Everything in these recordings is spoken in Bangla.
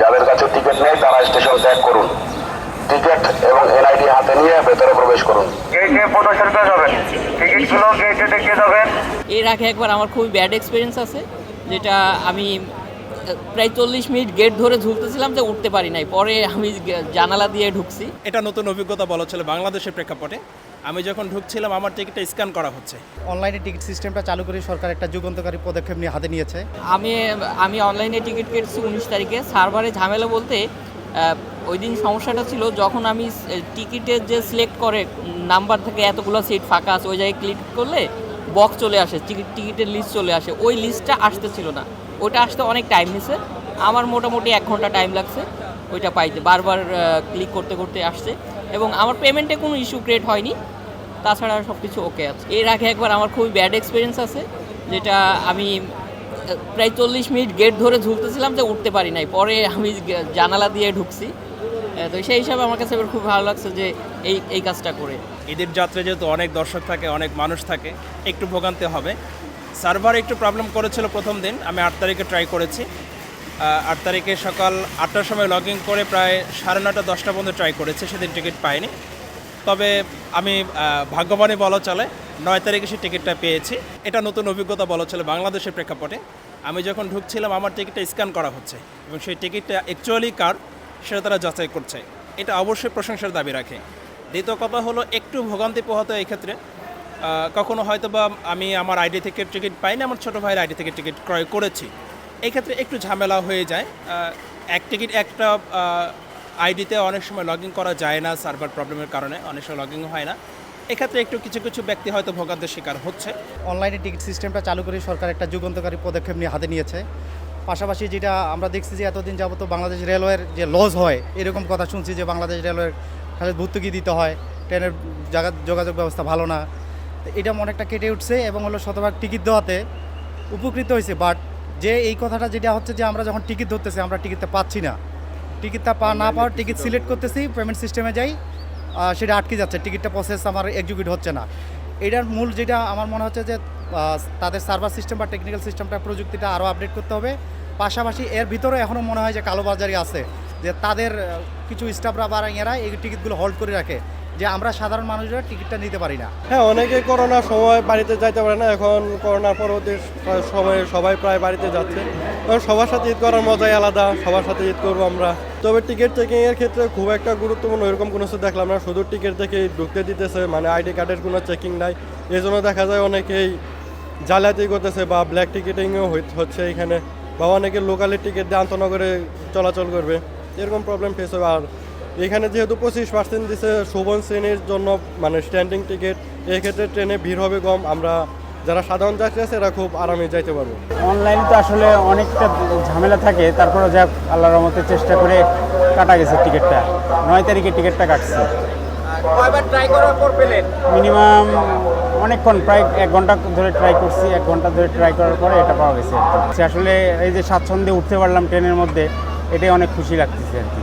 যাদের কাছে টিকিট নেই তারা স্টেশন ত্যাগ করুন। টিকিট এবং এনআইডি হাতে নিয়ে ভেতরে প্রবেশ করুন। গেটে প্রদর্শন করে যাবেন, টিকিটগুলো গেটে দেখিয়ে যাবেন। এর আগে একবার আমার খুবই ব্যাড এক্সপিরিয়েন্স আছে, যেটা আমি প্রায় 40 মিনিট গেট ধরে ঝুলতেছিলাম যে উঠতে পারি নাই, পরে আমি জানালা দিয়ে ঢুকছি। এটা নতুন অভিজ্ঞতা বলা চলে বাংলাদেশের প্রেক্ষাপটে। আমি যখন ঢুকছিলাম আমার টিকিটটা স্ক্যান করা হচ্ছে। অনলাইনে টিকিট সিস্টেমটা চালু করে সরকার একটা যুগান্তকারী পদক্ষেপ নিয়ে হাতে নিয়েছে। আমি অনলাইনে টিকিট কেটেছি 19 তারিখে। সার্ভারে ঝামেলা বলতে ওই দিন সমস্যাটা ছিল, যখন আমি টিকিটের যে সিলেক্ট করে নাম্বার থেকে এতগুলো সিট ফাঁকা আছে, ওই জায়গায় ক্লিক করলে বক্স চলে আসে, টিকিটের লিস্ট চলে আসে। ওই লিস্টটা আসতেছিল না, ওইটা আসতে অনেক টাইম নিছে। আমার মোটামুটি 1 ঘন্টা টাইম লাগছে ওইটা পাইতে, বারবার ক্লিক করতে করতে আসছে। এবং আমার পেমেন্টে কোনো ইস্যু ক্রিয়েট হয়নি, তাছাড়া সব কিছু ওকে আছে। এর আগে একবার আমার খুবই ব্যাড এক্সপিরিয়েন্স আছে, যেটা আমি প্রায় 40 মিনিট গেট ধরে ঝুলতেছিলাম যে উঠতে পারি নাই, পরে আমি জানালা দিয়ে ঢুকছি। তো সেই হিসাবে আমার কাছে এবার খুব ভালো লাগছে যে এই কাজটা করে। ঈদের যাত্রা যেহেতু অনেক দর্শক থাকে, অনেক মানুষ থাকে, একটু ভোগান্তি হবে। সার্ভার একটু প্রবলেম করেছিল প্রথম দিন। আমি 8 তারিখে ট্রাই করেছি। 8 তারিখে সকাল 8টার সময় লগ ইন করে প্রায় 9:30 10টা পর্যন্ত ট্রাই করেছি, সেদিন টিকিট পাইনি। তবে আমি ভাগ্যবানই বলা চলে, 9 তারিখে সেই টিকিটটা পেয়েছি। এটা নতুন অভিজ্ঞতা বলা চলে বাংলাদেশের প্রেক্ষাপটে। আমি যখন ঢুকছিলাম আমার টিকিটটা স্ক্যান করা হচ্ছে এবং সেই টিকিটটা অ্যাকচুয়ালি কার সেটা তারা যাচাই করছে। এটা অবশ্যই প্রশংসার দাবি রাখে। দ্বিতীয় কথা হলো একটু ভোগান্তি পোহাতে এই ক্ষেত্রে। কখনো হয়তো বা আমি আমার আইডি থেকে টিকিট পাইনি, আমার ছোটো ভাইয়ের আইডি থেকে টিকিট ক্রয় করেছি। এই ক্ষেত্রে একটু ঝামেলা হয়ে যায়। একটা আইডিতে অনেক সময় লগ ইন করা যায় না, সার্ভার প্রবলেমের কারণে অনেক সময় লগ ইন হয় না। এক্ষেত্রে একটু কিছু ব্যক্তি হয়তো ভোগান্তির শিকার হচ্ছে। অনলাইনে টিকিট সিস্টেমটা চালু করে সরকার একটা যুগান্তকারী পদক্ষেপ নিয়ে হাতে নিয়েছে। পাশাপাশি যেটা আমরা দেখছি যে এতদিন যাবত বাংলাদেশ রেলওয়ের যে লস হয়, এরকম কথা শুনছি যে বাংলাদেশ রেলওয়ের খালি ভর্তুকি দিতে হয়, ট্রেনের যোগাযোগ ব্যবস্থা ভালো না। এটা অনেকটা কেটে উঠছে এবং হলো শতভাগ টিকিট দেওয়াতে উপকৃত হয়েছে। বাট যে এই কথাটা যেটা হচ্ছে যে আমরা যখন টিকিট ধরতেছি আমরা টিকিটটা পাচ্ছি না, টিকিটটা না পাওয়ার টিকিট সিলেক্ট করতেছি, পেমেন্ট সিস্টেমে যাই, সেটা আটকে যাচ্ছে, টিকিটটা প্রসেস আমার এক্সিকিউট হচ্ছে না। এটার মূল যেটা আমার মনে হচ্ছে যে তাদের সার্ভার সিস্টেম বা টেকনিক্যাল সিস্টেমটা প্রযুক্তিটা আরও আপডেট করতে হবে। পাশাপাশি এর ভিতরে এখনও মনে হয় যে কালোবাজারি আছে, যে তাদের কিছু স্টাফরা বা এরা এই টিকিটগুলো হোল্ড করে রাখে, যে আমরা সাধারণ মানুষরা টিকিটটা নিতে পারি না। হ্যাঁ, অনেকে করোনার সময় বাড়িতে যাইতে পারে না, এখন করোনার পরবর্তী সময়ে সবাই প্রায় বাড়িতে যাচ্ছে। সবার সাথে ঈদ করার মজাই আলাদা, সবার সাথে ঈদ করবো আমরা। তবে টিকিট চেকিংয়ের ক্ষেত্রে খুব একটা গুরুত্বপূর্ণ এরকম কোনো কিছু দেখলাম না, শুধু টিকিট দেখে ঢুকতে দিতেছে, মানে আইডি কার্ডের কোনো চেকিং নাই। এই জন্য দেখা যায় অনেকেই জালিয়াতি করতেছে বা ব্ল্যাক টিকিটিংও হচ্ছে এখানে, বা অনেকে লোকালের টিকিট দিয়ে আন্তনগরে চলাচল করবে, এরকম প্রবলেম ফেস হবে। আর এখানে যেহেতু 25% দিছে শোভন শ্রেণীর জন্য, মানে স্ট্যান্ডিং টিকিট, এই ক্ষেত্রে ট্রেনে ভিড় হবে কম, আমরা যারা সাধারণ যাত্রী আছে এরা খুব আরামে যাইতে পারবো। অনলাইনে তো আসলে অনেকটা ঝামেলা থাকে, তারপরে যা আল্লাহর রহমতে চেষ্টা করে কাটা গেছে টিকিটটা। 9 তারিখে টিকিটটা কাটছে। কয়বার ট্রাই করার পর পেলেন? মিনিমাম অনেকক্ষণ, প্রায় 1 ঘন্টা ধরে ট্রাই করছি। 1 ঘন্টা ধরে ট্রাই করার পরে এটা পাওয়া গেছে আর কি। আসলে এই যে স্বাচ্ছন্দ্যে উঠতে পারলাম ট্রেনের মধ্যে, এটাই অনেক খুশি লাগতেছে আর কি।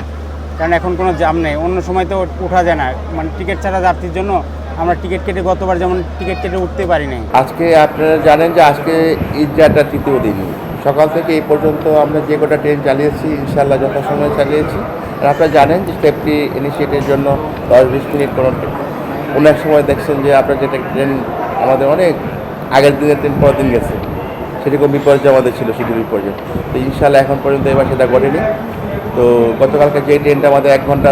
কারণ এখন কোনো জাম নেই, অন্য সময় তো ওঠা যায় না, মানে টিকিট ছাড়া যাত্রীর জন্য আমরা টিকিট কেটে, গতবার যেমন টিকিট কেটে উঠতে পারি নাই। আজকে আপনারা জানেন যে আজকে ঈদ যাত্রার 3য় দিন। সকাল থেকে এই পর্যন্ত আমরা যে কটা ট্রেন চালিয়েছি ইনশাআল্লাহ যথাসময়ে চালিয়েছি। আর আপনারা জানেন যে সেফটি ইনিশিয়েটিভের জন্য 10-20 মিনিট কোনো এক সময় দেখছেন যে আপনার যেটা ট্রেন আমাদের অনেক আগের দিনের ট্রেন পরের দিন গেছে, সেরকম বিপর্যয় আমাদের ছিল, শিডিউল বিপর্যয়। তো ইনশাআল্লাহ এখন পর্যন্ত এবার সেটা ঘটেনি। তো গতকালকে যে ট্রেনটা আমাদের 1 ঘন্টা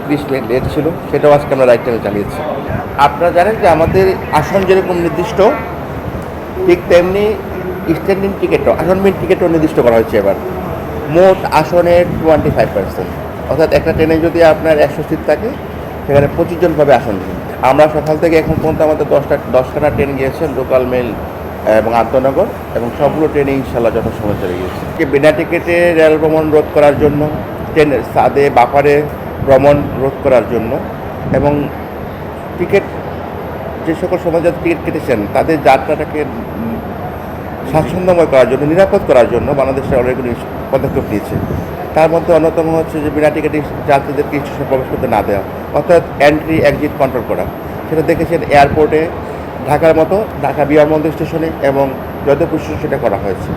30 মিনিট লেট ছিল, সেটাও আজকে আমরা রাইট টাইমে চালিয়েছি। আপনারা জানেন যে আমাদের আসন যেরকম নির্দিষ্ট, ঠিক তেমনি স্ট্যান্ডিং টিকিটও, আসনবিহীন টিকিটও নির্দিষ্ট করা হয়েছে এবার। মোট আসনের 25%, অর্থাৎ একটা ট্রেনে যদি আপনার 100 সিট থাকে সেখানে 25 জন পাবে আসনবিহীন। আমরা সকাল থেকে এখন পর্যন্ত আমাদের 10খানা ট্রেন গিয়েছে, লোকাল মেল এবং আন্তনগর, এবং সবগুলো ট্রেনে ইনশাআল্লাহ যথাসময়ে চলে গিয়েছে। বিনা টিকিটে রেল ভ্রমণ রোধ করার জন্য, ট্রেনের সাদে বাপারে ভ্রমণ রোধ করার জন্য, এবং টিকিট যে সকল সময় যারা টিকিট কেটেছেন তাদের যাত্রাটাকে স্বাচ্ছন্দ্যময় করার জন্য, নিরাপদ করার জন্য বাংলাদেশের অনেকগুলি পদক্ষেপ নিয়েছে। তার মধ্যে অন্যতম হচ্ছে যে বিনা টিকিটে যাত্রীদেরকে স্টেশনে প্রবেশ করতে না দেওয়া, অর্থাৎ এন্ট্রি এক্সিট কন্ট্রোল করা। সেটা দেখেছেন এয়ারপোর্টে, ঢাকার মতো ঢাকা বিমানবন্দর স্টেশনে এবং যতপুর স্টেশনে সেটা করা হয়েছে।